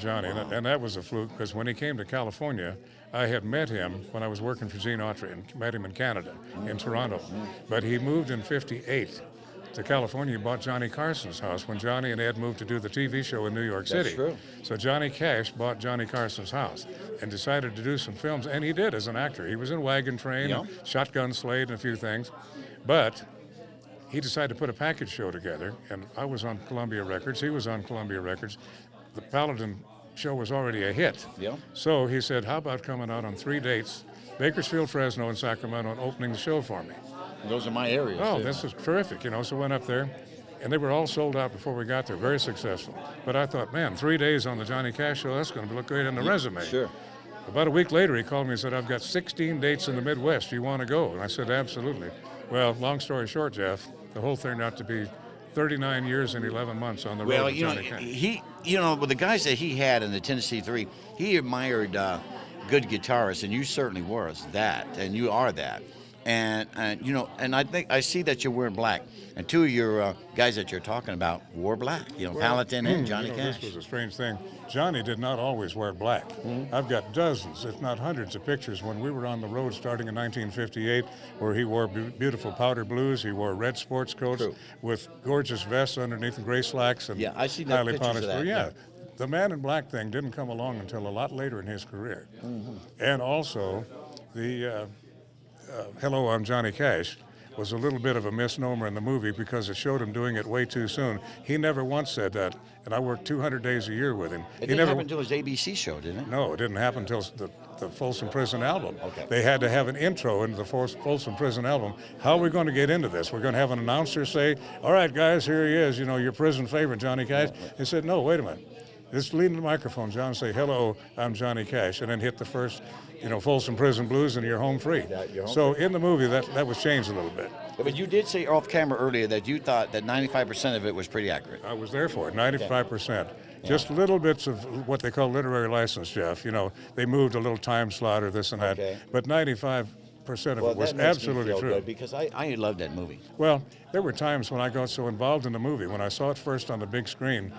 Johnny, and that was a fluke because when he came to California, I had met him when I was working for Gene Autry and met him in Canada, in Toronto. But he moved in '58 to California. He bought Johnny Carson's house when Johnny and Ed moved to do the TV show in New York City. That's true. So Johnny Cash bought Johnny Carson's house and decided to do some films, and he did as an actor. He was in Wagon Train, and Shotgun Slade, and a few things. But he decided to put a package show together, and I was on Columbia Records. He was on Columbia Records. The Paladin show was already a hit. Yeah. So he said, how about coming out on 3 dates, Bakersfield, Fresno, and Sacramento, and opening the show for me? Those are my areas. Oh, too. this is terrific, So went up there, and they were all sold out before we got there, very successful. But I thought, man, 3 days on the Johnny Cash show, that's going to look great on the resume. Sure. About a week later, he called me and said, I've got 16 dates in the Midwest. Do you want to go? And I said, absolutely. Well, long story short, Jeff, the whole turned out to be 39 years and 11 months on the road. Well, with Johnny Cash. with the guys that he had in the Tennessee Three, he admired good guitarists, and you certainly were that, and you are that. And I think I see that you're wearing black, and two of your guys that you're talking about wore black. Paladin and Johnny Cash. This was a strange thing. Johnny did not always wear black. I've got dozens, if not hundreds, of pictures when we were on the road starting in 1958, where he wore beautiful powder blues. He wore red sports coats with gorgeous vests underneath and gray slacks and I see that highly pictures polished. of that. Yeah. The man in black thing didn't come along until a lot later in his career. And also, the Hello, I'm Johnny Cash was a little bit of a misnomer in the movie because it showed him doing it way too soon. He never once said that, and I worked 200 days a year with him. It didn't happen until his ABC show, didn't it? No, it didn't happen until the Folsom Prison album. Okay. They had to have an intro into the Folsom Prison album. How are we going to get into this? We're going to have an announcer say, all right, guys, here he is, your prison favorite, Johnny Cash. He said, no, wait a minute. Just lean the microphone, John, say, hello, I'm Johnny Cash, and then hit the first, Folsom Prison Blues, and you're home free. So in the movie, that was changed a little bit. Yeah, but you did say off camera earlier that you thought that 95% of it was pretty accurate. I was there for it, 95%. Just little bits of what they call literary license, Jeff. They moved a little time slot or this and that, but 95% of it was absolutely true. Good because I loved that movie. Well, there were times when I got so involved in the movie, when I saw it first on the big screen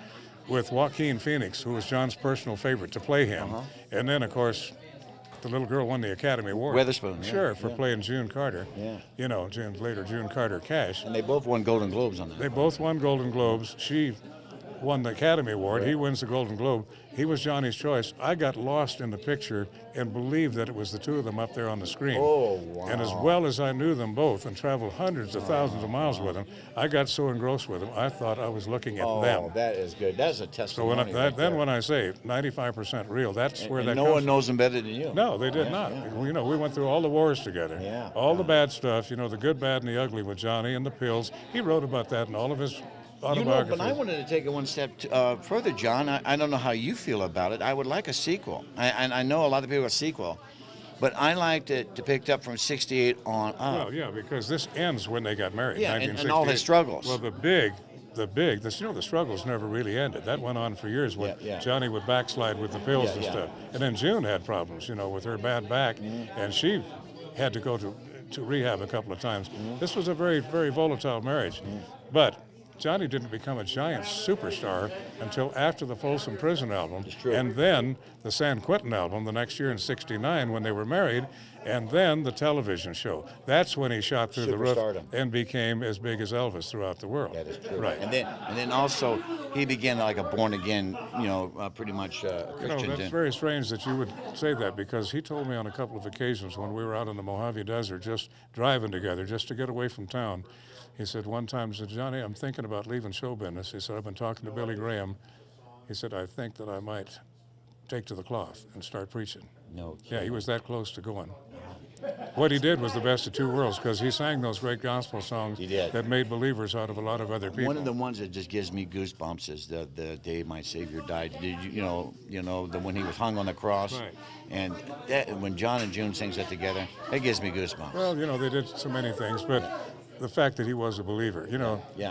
with Joaquin Phoenix, who was John's personal favorite, to play him. And then, of course, the little girl won the Academy Award. Witherspoon. Sure, for playing June Carter. Yeah. Later June Carter Cash. And they both won Golden Globes on that. They both won Golden Globes. She won the Academy Award. He wins the Golden Globe. He was Johnny's choice. I got lost in the picture and believed that it was the two of them up there on the screen. Oh, wow. And as well as I knew them both and traveled hundreds of thousands of miles with them, I got so engrossed with them, I thought I was looking at them. Oh, that is good. That's a testimony. So when I say 95% real, that's where that no comes one knows them better than you. No, they did not. We went through all the wars together. All the bad stuff, the good, bad, and the ugly with Johnny and the pills. He wrote about that in all of his autobiography. But I wanted to take it one step further, John. I don't know how you feel about it. I would like a sequel. I know a lot of people a sequel, but I liked it to pick up from '68 on up. Well, yeah, because this ends when they got married. Yeah, and all his struggles. Well, the struggles never really ended. That went on for years when Johnny would backslide with the pills and stuff. And then June had problems, with her bad back, and she had to go to rehab a couple of times. This was a very, very volatile marriage. But Johnny didn't become a giant superstar until after the Folsom Prison album, and then the San Quentin album the next year in '69 when they were married, and then the television show. That's when he shot through the roof and became as big as Elvis throughout the world. That is true. Right. And then also he began like a born again, pretty much Christian. That's very strange that you would say that, because he told me on a couple of occasions when we were out in the Mojave Desert just driving together just to get away from town. He said one time, he said, Johnny, I'm thinking about leaving show business. He said, I've been talking to Billy Graham. He said, I think that I might take to the cloth and start preaching. No. Yeah, he was that close to going. What he did was the best of two worlds, because he sang those great gospel songs that made believers out of a lot of other people. One of the ones that just gives me goosebumps is the day my Savior died. Did the when he was hung on the cross, right. And when John and June sings that together, that gives me goosebumps. Well, they did so many things, but the fact that he was a believer.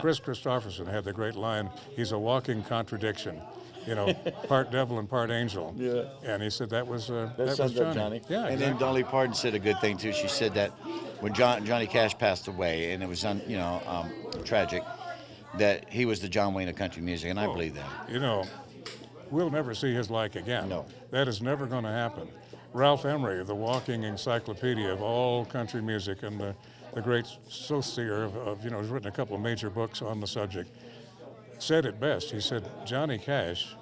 Chris Christopherson had the great line, he's a walking contradiction. Part devil and part angel. Yeah. And he said that was Johnny. Yeah, and then Dolly Parton said a good thing too. She said that when Johnny Cash passed away, and it was tragic, that he was the John Wayne of country music, and I believe that. we'll never see his like again. No. That is never going to happen. Ralph Emery, the walking encyclopedia of all country music and the great soothsayer of, has written a couple of major books on the subject, said it best. He said, Johnny Cash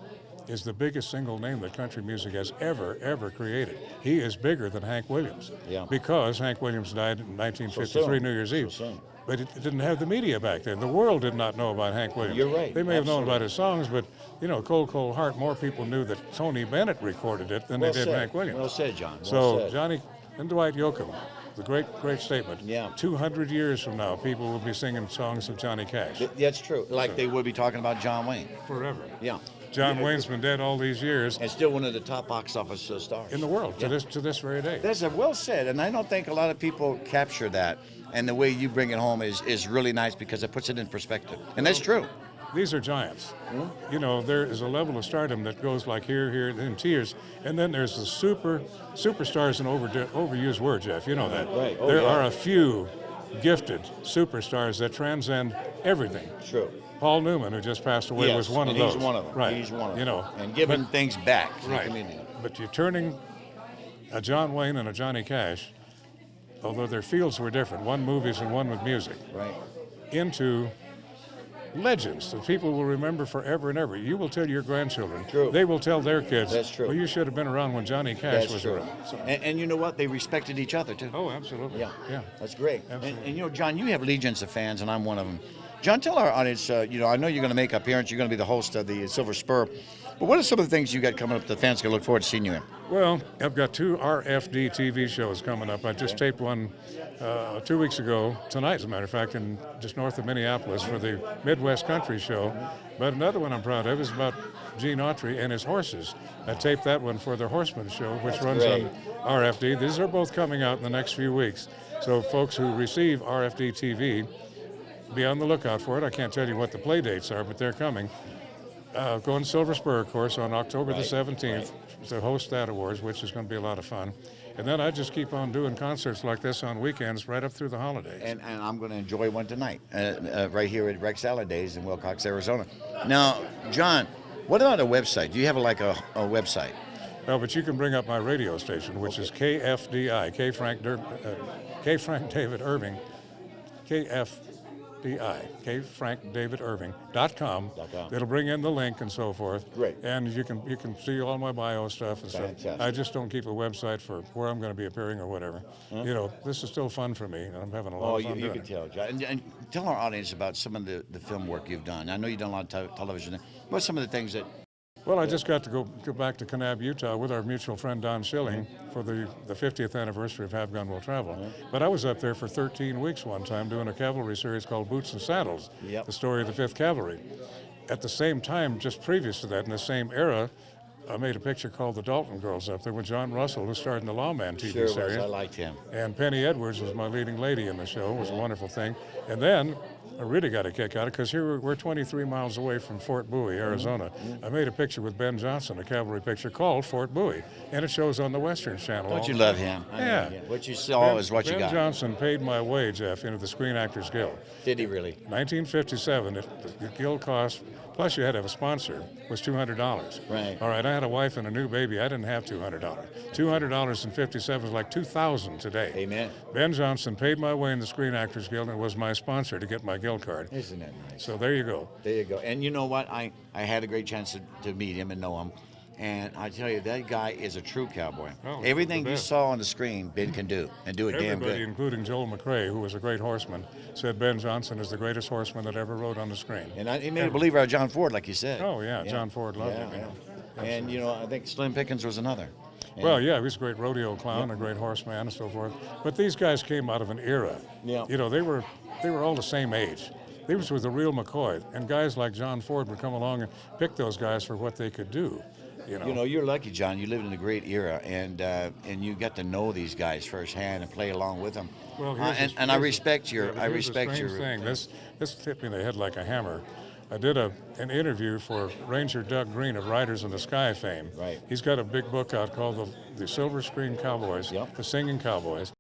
is the biggest single name that country music has ever created. He is bigger than Hank Williams. Yeah. Because Hank Williams died in 1953, New Year's Eve. Soon. But it didn't have the media back then. The world did not know about Hank Williams. You're right. They may have known Absolutely. about his songs, but, Cold, Cold Heart, more people knew that Tony Bennett recorded it than Well they did said. Hank Williams. Well said, John. Well So said. Johnny and Dwight Yoakam, the great statement. Yeah. 200 years from now, people will be singing songs of Johnny Cash. That's true. Like they would be talking about John Wayne. Forever. Yeah. John Wayne's been dead all these years And still one of the top box office stars. in the world to this very day. That's well said, and I don't think a lot of people capture that. And the way you bring it home is really nice because it puts it in perspective, and that's true. These are giants. There is a level of stardom that goes like here, in tears, and then there's the superstars, an overused word, Jeff. You know that. Right. Oh, there yeah. are a few gifted superstars that transcend everything. True. Paul Newman, who just passed away, was one of those. He's one of them. Right. He's one of them. know, and giving things back to the right. community. But you're turning a John Wayne and a Johnny Cash, although their fields were different, one movies and one with music, Right. into legends that people will remember forever and ever. You will tell your grandchildren. True. They will tell their kids. That's true. Well, you should have been around when Johnny Cash That's was true. around. So, And you know what? They respected each other too. oh, absolutely. Yeah. That's great. Absolutely. And John, you have legions of fans, and I'm one of them. John, tell our audience. I know you're going to make an appearance. You're going to be the host of the Silver Spur. But what are some of the things you got coming up the fans can look forward to seeing you in? Well, I've got 2 RFD TV shows coming up. I just taped one 2 weeks ago, tonight as a matter of fact, in just north of Minneapolis for the Midwest Country Show. But another one I'm proud of is about Gene Autry and his horses. I taped that one for the Horseman Show, which runs great. on RFD. These are both coming out in the next few weeks. So folks who receive RFD TV, be on the lookout for it. I can't tell you what the play dates are, but they're coming. Go on Silver Spur, of course, on October the 17th to host that awards, which is going to be a lot of fun. And then I just keep on doing concerts like this on weekends right up through the holidays. And I'm going to enjoy one tonight, right here at Rex Salad Days in Wilcox, Arizona. Now, John, what about a website? Do you have a website? No, but you can bring up my radio station, which is KFDI, K. Frank David Irving, KFrankDavidIrving.com. It'll bring in the link and so forth. Great. And you can see all my bio stuff and Fantastic. stuff. I just don't keep a website for where I'm going to be appearing or whatever. This is still fun for me, and I'm having a lot of fun you doing can it. tell, John. And tell our audience about some of the film work you've done. I know you've done a lot of television. What's some of the things that... Well, I just got to go back to Kanab, Utah with our mutual friend Don Schilling for the 50th anniversary of Have Gun Will Travel. But I was up there for 13 weeks one time doing a cavalry series called Boots and Saddles, the story of the 5th Cavalry. At the same time, just previous to that, in the same era, I made a picture called The Dalton Girls up there with John Russell, who starred in the Lawman TV series. I liked him. And Penny Edwards was my leading lady in the show. It was a wonderful thing. And then I really got a kick out of it because here we're 23 miles away from Fort Bowie, Arizona. I made a picture with Ben Johnson, a cavalry picture called Fort Bowie, and it shows on the Western Channel. Don't you love him? Yeah. What you saw is what you got. Ben Johnson paid my way, Jeff, into the Screen Actors Guild. Did he really? 1957, the guild cost, plus you had to have a sponsor, was $200. Right. All right, I had a wife and a new baby. I didn't have $200. $200 in 57 is like $2,000 today. Amen. Ben Johnson paid my way in the Screen Actors Guild and was my sponsor to get my guild card. Isn't that nice? So there you go. There you go. And you know what? I had a great chance to meet him and know him. And I tell you, that guy is a true cowboy. Oh, Everything the you best. saw on the screen, Ben can do, and do it damn Everybody, good. including Joel McRae, who was a great horseman, said Ben Johnson is the greatest horseman that ever rode on the screen. And he made a believer out of John Ford, like you said. Oh, yeah, John Ford loved him. And, I think Slim Pickens was another. And Well, yeah, he was a great rodeo clown, a great horseman, and so forth. But these guys came out of an era. Yeah. They were all the same age. These were the real McCoy, and guys like John Ford would come along and pick those guys for what they could do. You're lucky, John. You lived in a great era, and you got to know these guys firsthand and play along with them. Well, I respect your. I respect your thing. This hit me in the head like a hammer. I did an interview for Ranger Doug Green of Riders in the Sky fame. Right. He's got a big book out called The Silver Screen Cowboys, Yep. The Singing Cowboys.